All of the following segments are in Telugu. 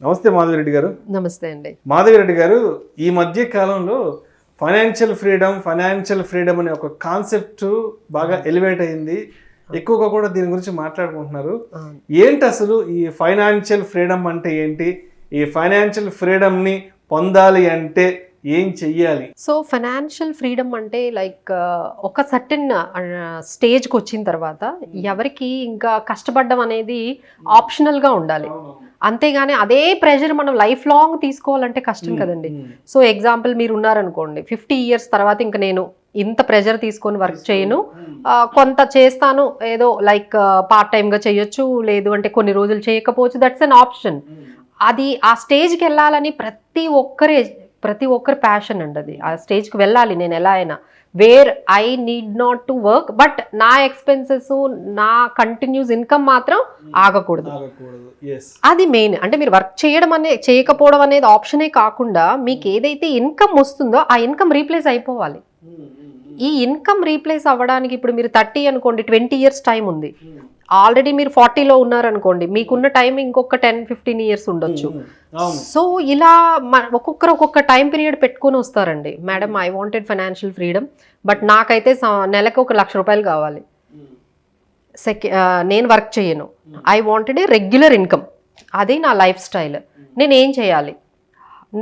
నమస్తే మాధవిరెడ్డి గారు. నమస్తే అండి. మాధవిరెడ్డి గారు, ఈ మధ్య కాలంలో ఫైనాన్షియల్ ఫ్రీడమ్ అనే ఒక కాన్సెప్ట్ బాగా ఎలివేట్ అయింది. ఎక్కువగా కూడా దీని గురించి మాట్లాడుకుంటున్నారు. ఏంటి అసలు ఈ ఫైనాన్షియల్ ఫ్రీడమ్ అంటే ఏంటి? ఈ ఫైనాన్షియల్ ఫ్రీడమ్ని పొందాలి అంటే ఏం చెయ్యాలి? సో ఫైనాన్షియల్ ఫ్రీడమ్ అంటే లైక్ ఒక సర్టెన్ స్టేజ్కి వచ్చిన తర్వాత ఎవరికి ఇంకా కష్టపడడం అనేది ఆప్షనల్గా ఉండాలి. అంతేగాని అదే ప్రెషర్ మనం లైఫ్ లాంగ్ తీసుకోవాలంటే కష్టం కదండి. సో ఎగ్జాంపుల్ మీరు ఉన్నారనుకోండి, 50 years తర్వాత ఇంకా నేను ఇంత ప్రెషర్ తీసుకొని వర్క్ చేయను, కొంత చేస్తాను, ఏదో లైక్ పార్ట్ టైమ్గా చేయొచ్చు, లేదు అంటే కొన్ని రోజులు చేయకపోవచ్చు, దట్స్ అన్ ఆప్షన్. అది ఆ స్టేజ్కి వెళ్ళాలని ప్రతి ఒక్కరి ప్యాషన్ అండి. అది ఆ స్టేజ్కి వెళ్ళాలి. నేను ఎలా అయినా where I need not to work, but నా ఎక్స్పెన్సెస్, నా కంటిన్యూస్ ఇన్కమ్ మాత్రం ఆగకూడదు. అది మెయిన్. అంటే మీరు వర్క్ చేయకపోవడం అనేది ఆప్షనే కాకుండా మీకు ఏదైతే ఇన్కమ్ వస్తుందో ఆ ఇన్కమ్ రీప్లేస్ అయిపోవాలి. ఈ ఇన్కమ్ రీప్లేస్ అవ్వడానికి ఇప్పుడు మీరు 30 అనుకోండి, 20 years టైం ఉంది. ఆల్రెడీ మీరు 40లో ఉన్నారనుకోండి, మీకున్న టైం ఇంకొక 10-15 years ఉండొచ్చు. సో ఇలా ఒక్కొక్క టైం పీరియడ్ పెట్టుకొని వస్తారండి. Madam, I wanted financial freedom, but నాకైతే నెలకు 1,00,000 రూపాయలు కావాలి, నేను వర్క్ చేయను, I wanted a regular income, అది నా లైఫ్ స్టైల్, నేను ఏం చేయాలి?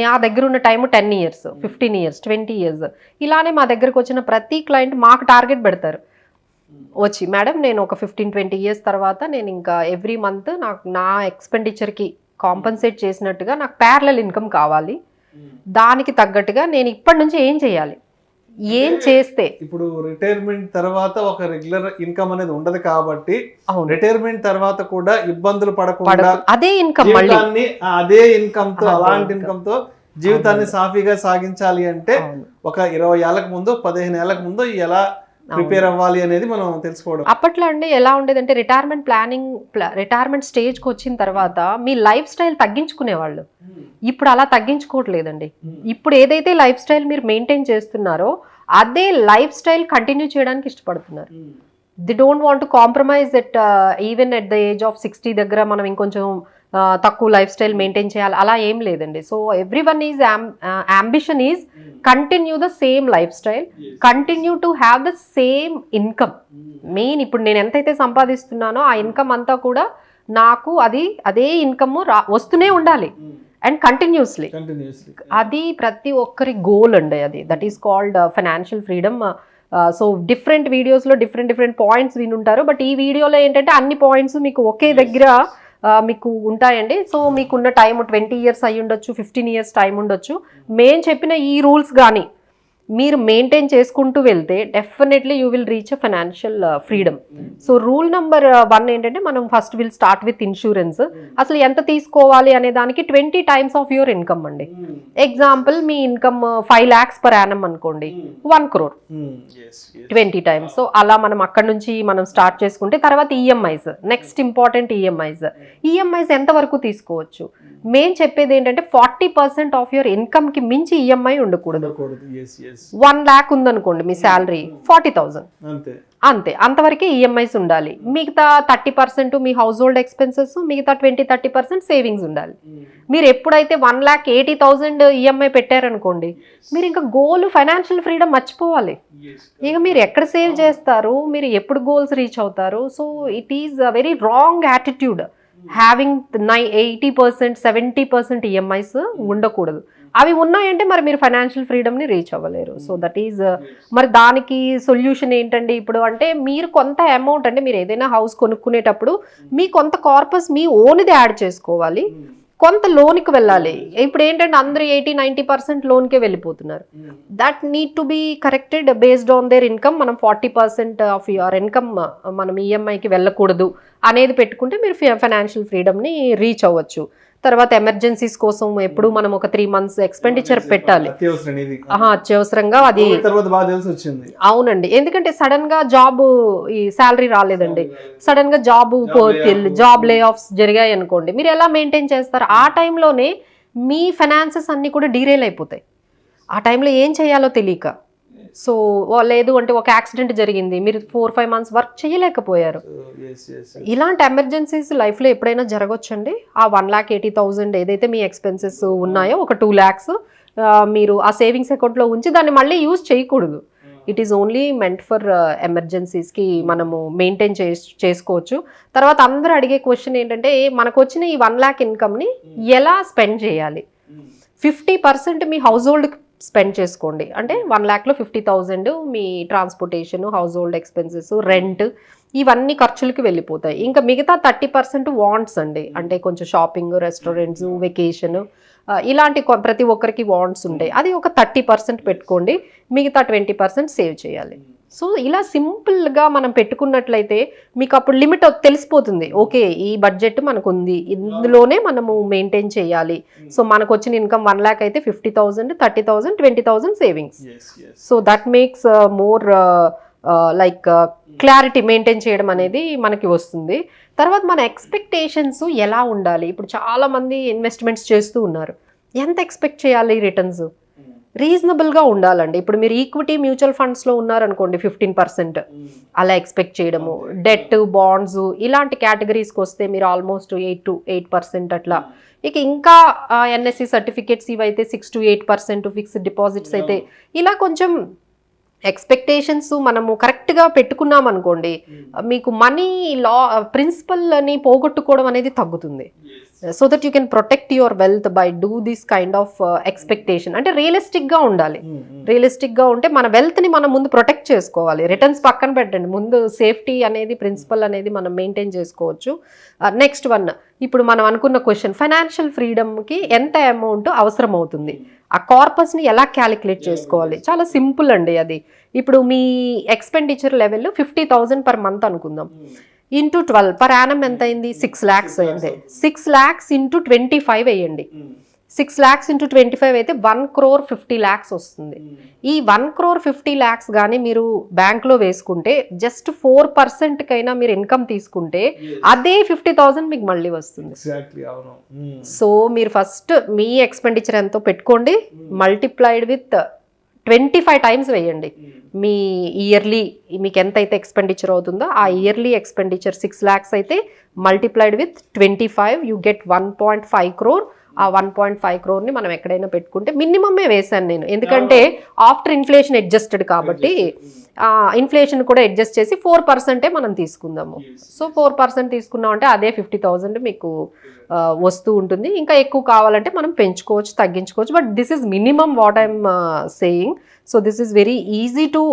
నా దగ్గర ఉన్న టైము 10 years, 15 years, 20 years. ఇలానే మా దగ్గరకు వచ్చిన ప్రతి క్లయింట్ మాకు టార్గెట్ పెడతారు. వచ్చి మేడం, నేను ఒక 15-20 years తర్వాత నేను ఇంకా ఎవ్రీ మంత్ నాకు నా ఎక్స్పెండిచర్కి కాంపన్సేట్ చేసినట్టుగా నాకు ప్యారలల్ ఇన్కమ్ కావాలి, దానికి తగ్గట్టుగా నేను ఇప్పటి నుంచి ఏం చేయాలి, ఏం చేస్తే. ఇప్పుడు రిటైర్మెంట్ తర్వాత ఒక రెగ్యులర్ ఇన్కమ్ అనేది ఉండదు కాబట్టి రిటైర్మెంట్ తర్వాత కూడా ఇబ్బందులు పడకుండా అదే ఇన్కమ్, మళ్ళీ అదే ఇన్కమ్ తో, అలాంటి ఇన్కమ్ తో జీవితాన్ని సాఫీగా సాగించాలి అంటే ఒక 20 ఏళ్లకు ముందు, 15 ఏళ్లకు ముందు ఎలా ప్రిపేర్ అవ్వాలి అనేది మనం తెలుసుకోవడం. అప్పట్లో అండి ఎలా ఉండేదంటే రిటైర్మెంట్ స్టేజ్కి వచ్చిన తర్వాత మీ లైఫ్ స్టైల్ తగ్గించుకునేవాళ్ళు. ఇప్పుడు అలా తగ్గించుకోవట్లేదండి. ఇప్పుడు ఏదైతే లైఫ్ స్టైల్ మీరు మెయింటైన్ చేస్తున్నారో అదే లైఫ్ స్టైల్ కంటిన్యూ చేయడానికి ఇష్టపడుతున్నారు. They don't want to compromise at even at the age of 60 దగ్గర మనం ఇంకొంచెం తక్కువ లైఫ్ స్టైల్ మెయింటైన్ చేయాలి, అలా ఏం లేదండి. So everyone is ambition is continue the same life style, continue to have the same income. Main ఇప్పుడు నేను ఎంతైతే సంపాదిస్తున్నానో ఆ ఇన్కమ్ అంతా కూడా నాకు అదే ఇన్కమ్ వస్తూనే ఉండాలి, అండ్ కంటిన్యూస్లీ. అది ప్రతి ఒక్కరి గోల్ అండి. అది that is called financial freedom. So different వీడియోస్లో డిఫరెంట్ పాయింట్స్ వినుంటారు, బట్ ఈ వీడియోలో ఏంటంటే అన్ని పాయింట్స్ మీకు ఒకే దగ్గర మీకు ఉంటాయండి. సో మీకున్న టైం 20 years అయ్యి ఉండొచ్చు, 15 years టైం ఉండొచ్చు. మేము చెప్పిన ఈ రూల్స్ కానీ మీరు మెయింటైన్ చేసుకుంటూ వెళ్తే definitely you will reach a financial freedom. So rule number 1 ఏంటంటే మనం first will start with insurance. అసలు ఎంత తీసుకోవాలి అనే దానికి 20 times ఆఫ్ యువర్ ఇన్కమ్ అండి. ఎగ్జాంపుల్ మీ ఇన్కమ్ 5 lakhs per annum అనుకోండి, 1 crore, 20 times. సో అలా మనం అక్కడ నుంచి మనం స్టార్ట్ చేసుకుంటే తర్వాత ఈఎంఐస్, నెక్స్ట్ ఇంపార్టెంట్ ఈఎంఐస్ ఎంతవరకు తీసుకోవచ్చు? మేము చెప్పేది ఏంటంటే 40% ఆఫ్ యువర్ ఇన్కమ్ కి మించి ఈఎంఐ ఉండకూడదు. 1 lakh ఉందనుకోండి మీ శాలరీ, 40,000 అంతే, అంతవరకే ఈఎంఐస్ ఉండాలి. మిగతా 30% మీ హౌస్ హోల్డ్ ఎక్స్పెన్సెస్, మిగతా 20-30% సేవింగ్స్ ఉండాలి. మీరు ఎప్పుడైతే 1,80,000 ఈఎంఐ పెట్టారనుకోండి, మీరు ఇంకా గోల్ ఫైనాన్షియల్ ఫ్రీడమ్ మర్చిపోవాలి. ఇక మీరు ఎక్కడ సేవ్ చేస్తారు, మీరు ఎప్పుడు గోల్స్ రీచ్ అవుతారు? So it is a very wrong attitude having 80%, 70% EMIs ఉండకూడదు. అవి ఉన్నాయంటే మరి మీరు ఫైనాన్షియల్ ఫ్రీడమ్ని రీచ్ అవ్వలేరు. సో దట్ ఈజ్ మరి దానికి సొల్యూషన్ ఏంటండి ఇప్పుడు అంటే, మీరు కొంత అమౌంట్ అంటే మీరు ఏదైనా హౌస్ కొనుక్కునేటప్పుడు మీ కొంత కార్పస్ మీ ఓన్ది యాడ్ చేసుకోవాలి, కొంత లోన్కి వెళ్ళాలి. ఇప్పుడు ఏంటంటే అందరూ 80-90% లోన్కే వెళ్ళిపోతున్నారు. That need to be corrected based on their income. మనం 40% ఆఫ్ యువర్ ఇన్కమ్ మనం ఈఎంఐకి వెళ్ళకూడదు అనేది పెట్టుకుంటే మీరు ఫైనాన్షియల్ ఫ్రీడమ్ని రీచ్ అవ్వచ్చు. తర్వాత ఎమర్జెన్సీస్ కోసం ఎప్పుడు మనం ఒక 3 months ఎక్స్పెండిచర్ పెట్టాలి అత్యవసరంగా. అది అవునండి, ఎందుకంటే సడన్ గా జాబ్ ఈ శాలరీ రాలేదండి, సడన్ గా జాబ్ లే ఆఫ్స్ జరిగాయి అనుకోండి, మీరు ఎలా మెయింటైన్ చేస్తారు? ఆ టైంలోనే మీ ఫైనాన్సెస్ అన్ని కూడా డీరేల్ అయిపోతాయి. ఆ టైంలో ఏం చేయాలో తెలియక సో లేదు అంటే ఒక యాక్సిడెంట్ జరిగింది, మీరు 4-5 months వర్క్ చేయలేకపోయారు. ఇలాంటి ఎమర్జెన్సీస్ లైఫ్లో ఎప్పుడైనా జరగొచ్చండి. ఆ 1,80,000 ఏదైతే మీ ఎక్స్పెన్సెస్ ఉన్నాయో ఒక 2 lakhs మీరు ఆ సేవింగ్స్ అకౌంట్లో ఉంచి దాన్ని మళ్ళీ యూజ్ చేయకూడదు. It is only meant for ఎమర్జెన్సీస్కి మనము మెయింటైన్ చేసుకోవచ్చు. తర్వాత అందరూ అడిగే క్వశ్చన్ ఏంటంటే మనకు వచ్చిన ఈ 1 lakh ఇన్కమ్ని ఎలా స్పెండ్ చేయాలి? 50% మీ హౌస్ హోల్డ్కి స్పెండ్ చేసుకోండి. అంటే 1 lakhలో 50,000 మీ transportation, household expenses, rent ఇవన్నీ ఖర్చులకి వెళ్ళిపోతాయి. ఇంకా మిగతా 30% వాంట్స్ అండి. అంటే కొంచెం షాపింగ్, రెస్టారెంట్స్, వెకేషన్ ఇలాంటి ప్రతి ఒక్కరికి వాంట్స్ ఉంటాయి. అది ఒక 30% పెట్టుకోండి, మిగతా 20% సేవ్ చేయాలి. సో ఇలా సింపుల్గా మనం పెట్టుకున్నట్లయితే మీకు అప్పుడు లిమిట్ తెలిసిపోతుంది. ఓకే, ఈ బడ్జెట్ మనకు ఉంది, ఇందులోనే మనము మెయింటైన్ చేయాలి. సో మనకు వచ్చిన ఇన్కమ్ 1 lakh అయితే 50,000, 30,000, 20,000 savings. So that makes more like clarity maintain చేయడం అనేది మనకి వస్తుంది. తర్వాత మన ఎక్స్పెక్టేషన్స్ ఎలా ఉండాలి? ఇప్పుడు చాలా మంది ఇన్వెస్ట్మెంట్స్ చేస్తూ ఉన్నారు. ఎంత ఎక్స్పెక్ట్ చేయాలి రిటర్న్స్? రీజనబుల్గా ఉండాలండి. ఇప్పుడు మీరు ఈక్విటీ మ్యూచువల్ ఫండ్స్లో ఉన్నారనుకోండి 15%, అలా ఎక్స్పెక్ట్ చేయడము. డెట్, బాండ్స్ ఇలాంటి కేటగిరీస్కి వస్తే మీరు ఆల్మోస్ట్ 8 to 8% అట్లా. ఇక ఇంకా ఎన్ఎస్సి సర్టిఫికేట్స్ ఇవైతే 6 to 8%, ఫిక్స్డ్ డిపాజిట్స్ అయితే ఇలా కొంచెం ఎక్స్పెక్టేషన్స్ మనము కరెక్ట్గా పెట్టుకున్నాం అనుకోండి, మీకు మనీ ప్రిన్సిపల్ అని పోగొట్టుకోవడం అనేది తగ్గుతుంది. So that you can protect your wealth by do this kind of expectation. అంటే రియలిస్టిక్గా ఉండాలి. రియలిస్టిక్గా ఉంటే మన వెల్త్ని మనం ముందు ప్రొటెక్ట్ చేసుకోవాలి. రిటర్న్స్ పక్కన పెట్టండి, ముందు సేఫ్టీ అనేది, ప్రిన్సిపల్ అనేది మనం మెయింటైన్ చేసుకోవచ్చు. నెక్స్ట్ వన్, ఇప్పుడు మనం అనుకున్న క్వశ్చన్, ఫైనాన్షియల్ ఫ్రీడమ్కి ఎంత అమౌంట్ అవసరం అవుతుంది? ఆ కార్పస్ని ఎలా క్యాలిక్యులేట్ చేసుకోవాలి? చాలా సింపుల్ అండి అది. ఇప్పుడు మీ ఎక్స్పెండిచర్ లెవెల్ 50,000 per month అనుకుందాం. ఇంటూ 12 per annum ఎంత అయింది? 6 lakhs అయింది. 6 lakhs ఇంటూ 25 వేయండి. 6 lakhs ఇంటూ 25 అయితే 1,50,00,000 వస్తుంది. ఈ 1,50,00,000 కానీ మీరు బ్యాంక్లో వేసుకుంటే జస్ట్ 4% కైనా మీరు ఇన్కమ్ తీసుకుంటే అదే 50,000 మీకు మళ్ళీ వస్తుంది. సో మీరు ఫస్ట్ మీ ఎక్స్పెండిచర్ ఎంతో పెట్టుకోండి, మల్టిప్లైడ్ విత్ 25 times వేయండి. మీ ఇయర్లీ మీకు ఎంత అయితే ఎక్స్పెండిచర్ అవుతుందో ఆ ఇయర్లీ ఎక్స్పెండిచర్ 6 lakhs అయితే multiplied with 25 you get 1.5 crore. ఆ 1.5 crore మనం ఎక్కడైనా పెట్టుకుంటే, మినిమమే వేశాను నేను, ఎందుకంటే ఆఫ్టర్ ఇన్ఫ్లేషన్ అడ్జస్టెడ్ కాబట్టి ఇన్ఫ్లేషన్ కూడా అడ్జస్ట్ చేసి 4% మనం తీసుకుందాము. సో 4% తీసుకున్నాం అంటే అదే 50,000 మీకు వస్తూ ఉంటుంది. ఇంకా ఎక్కువ కావాలంటే మనం పెంచుకోవచ్చు, తగ్గించుకోవచ్చు. But this is minimum what I'm saying. So this is very easy to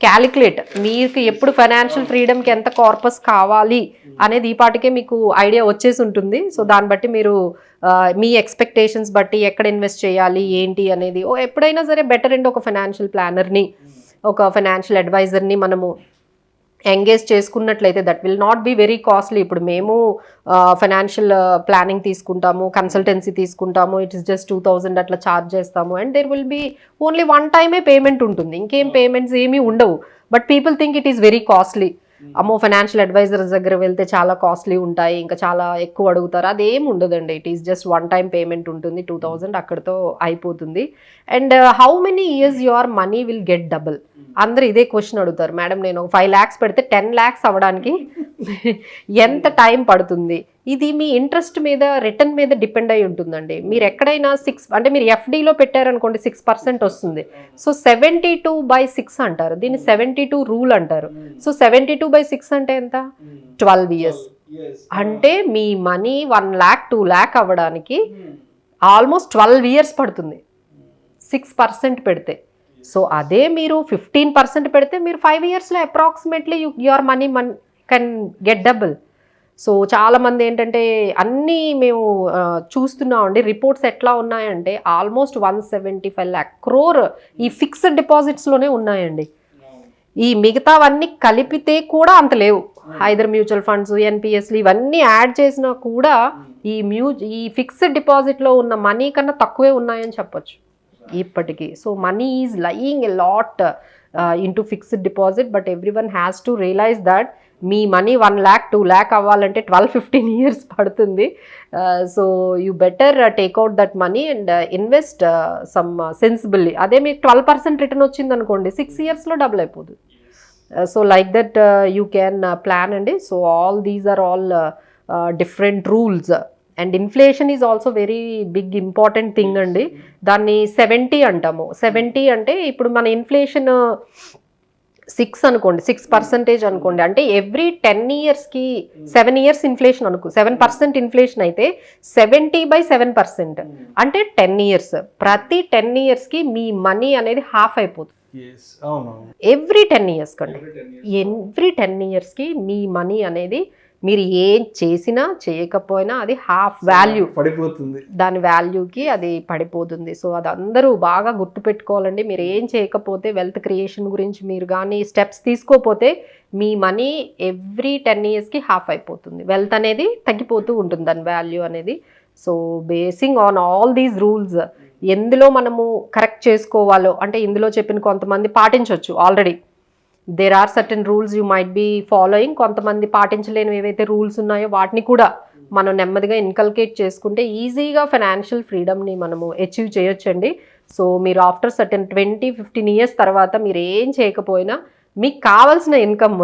calculate. మీకు ఎప్పుడు ఫైనాన్షియల్ ఫ్రీడమ్కి ఎంత కార్పస్ కావాలి అనేది ఈ పాటికే మీకు ఐడియా వచ్చేసి ఉంటుంది. సో దాన్ని బట్టి మీరు మీ ఎక్స్పెక్టేషన్స్ బట్టి ఎక్కడ ఇన్వెస్ట్ చేయాలి ఏంటి అనేది ఎప్పుడైనా సరే బెటర్ అండి. ఒక ఫైనాన్షియల్ ప్లానర్ని, ఒక ఫైనాన్షియల్ అడ్వైజర్ని మనము ఎంగేజ్ చేసుకున్నట్లయితే that will not be very costly. ఇప్పుడు మేము ఫైనాన్షియల్ ప్లానింగ్ తీసుకుంటాము, కన్సల్టెన్సీ తీసుకుంటాము, ఇట్ ఇస్ జస్ట్ 2,000 అట్లా ఛార్జ్ చేస్తాము. And there will be only 1 time payment ఉంటుంది, ఇంకేం పేమెంట్స్ ఏమీ ఉండవు. But people think it is very costly. అమ్మో ఫైనాన్షియల్ అడ్వైజర్స్ దగ్గర వెళ్తే చాలా కాస్ట్లీ ఉంటాయి, ఇంకా చాలా ఎక్కువ అడుగుతారు. అదేం ఉండదండి. It is just 1 time payment ఉంటుంది, 2,000 అక్కడితో అయిపోతుంది. And how many years your money will get double? అందరూ ఇదే క్వశ్చన్ అడుగుతారు. మేడం నేను 5 lakhs పెడితే 10 lakhs అవ్వడానికి ఎంత టైం పడుతుంది? ఇది మీ ఇంట్రెస్ట్ మీద, రిటర్న్ మీద డిపెండ్ అయి ఉంటుందండి. మీరు ఎక్కడైనా 6 అంటే మీరు ఎఫ్డీలో పెట్టారనుకోండి 6% వస్తుంది. సో 72/6 అంటారు, దీన్ని 72 రూల్ అంటారు. సో 72/6 అంటే ఎంత? 12 years. అంటే మీ మనీ 1 lakh 2 lakh అవ్వడానికి ఆల్మోస్ట్ 12 years పడుతుంది 6% పెడితే. సో అదే మీరు 15% పెడితే మీరు 5 yearsలో approximately your money can get double. So చాలామంది ఏంటంటే అన్నీ మేము చూస్తున్నామండి, రిపోర్ట్స్ ఎట్లా ఉన్నాయంటే ఆల్మోస్ట్ 175 lakh crore ఈ ఫిక్స్డ్ డిపాజిట్స్లోనే ఉన్నాయండి. ఈ మిగతావన్నీ కలిపితే కూడా అంత లేవు. ఐదర్ మ్యూచువల్ ఫండ్స్, ఎన్పిఎస్లు ఇవన్నీ యాడ్ చేసినా కూడా ఈ ఫిక్స్డ్ డిపాజిట్లో ఉన్న మనీ కన్నా తక్కువే ఉన్నాయని చెప్పొచ్చు ఇప్పటికీ. So money is lying a lot into fixed deposit, but everyone has to realize that మీ మనీ 1 lakh 2 lakh అవ్వాలంటే 12-15 years పడుతుంది. So you better take out that money and invest some sensibly. అదే మీకు 12% రిటర్న్ వచ్చింది అనుకోండి, 6 yearsలో డబుల్ అయిపోతుంది. So like that you can plan అండి. So all these are all different rules. And inflation is also very big important thing అండి. దాన్ని 70 అంటాము. 70 అంటే ఇప్పుడు మన ఇన్ఫ్లేషన్ 6 అనుకోండి, 6% అనుకోండి, అంటే ఎవ్రీ 10 yearsకి 7 years ఇన్ఫ్లేషన్ అనుకో, 7% ఇన్ఫ్లేషన్ అయితే 70/7% అంటే 10 years. ప్రతి 10 yearsకి మీ మనీ అనేది హాఫ్ అయిపోతుంది. ఎవ్రీ 10 years కండి, ఎవ్రీ 10 yearsకి మీ మనీ అనేది మీరు ఏం చేసినా చేయకపోయినా అది హాఫ్ వాల్యూ పడిపోతుంది, దాని వాల్యూకి అది పడిపోతుంది. సో అది అందరూ బాగా గుర్తుపెట్టుకోవాలండి. మీరు ఏం చేయకపోతే, వెల్త్ క్రియేషన్ గురించి మీరు కానీ స్టెప్స్ తీసుకోకపోతే మీ మనీ ఎవ్రీ 10 yearsకి హాఫ్ అయిపోతుంది. వెల్త్ అనేది తగ్గిపోతూ ఉంటుంది, దాని వాల్యూ అనేది. So basing on all these rules, ఎందులో మనము కరెక్ట్ చేసుకోవాలో అంటే ఇందులో చెప్పిన కొంతమంది పాటించవచ్చు. Already there are certain rules you might be following. కొంతమంది పాటించలేని ఏవైతే రూల్స్ ఉన్నాయో వాటిని కూడా మనం నెమ్మదిగా ఇన్కల్కేట్ చేసుకుంటే ఈజీగా ఫైనాన్షియల్ ఫ్రీడమ్ని మనము అచీవ్ చేయొచ్చండి. సో మీరు ఆఫ్టర్ సర్టన్ 20-15 years తర్వాత మీరు ఏం చేయకపోయినా మీకు కావాల్సిన ఇన్కమ్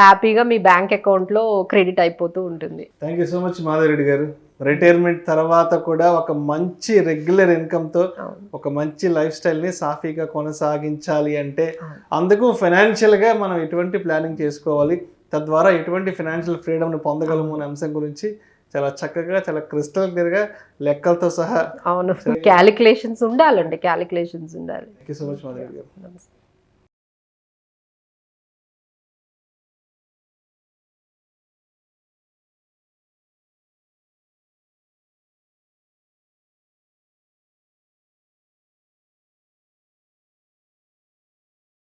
హ్యాపీగా మీ బ్యాంక్ అకౌంట్లో క్రెడిట్ అయిపోతూ ఉంటుంది. Thank you so much Madhava Reddy గారు. రిటైర్మెంట్ తర్వాత కూడా ఒక మంచి రెగ్యులర్ ఇన్కమ్తో ఒక మంచి లైఫ్ స్టైల్ని సాఫీగా కొనసాగించాలి అంటే అందుకు ఫైనాన్షియల్గా మనం ఎటువంటి ప్లానింగ్ చేసుకోవాలి, తద్వారా ఎటువంటి ఫైనాన్షియల్ ఫ్రీడమ్ని పొందగలము అనే అంశం గురించి చాలా చక్కగా, చాలా క్రిస్టల్ క్లియర్గా లెక్కలతో సహా. అవును, క్యాలిక్యులేషన్స్ ఉండాలండి, క్యాలిక్యులేషన్స్ ఉండాలి. Thank you so much Madhava Reddy గారు. నమస్తే.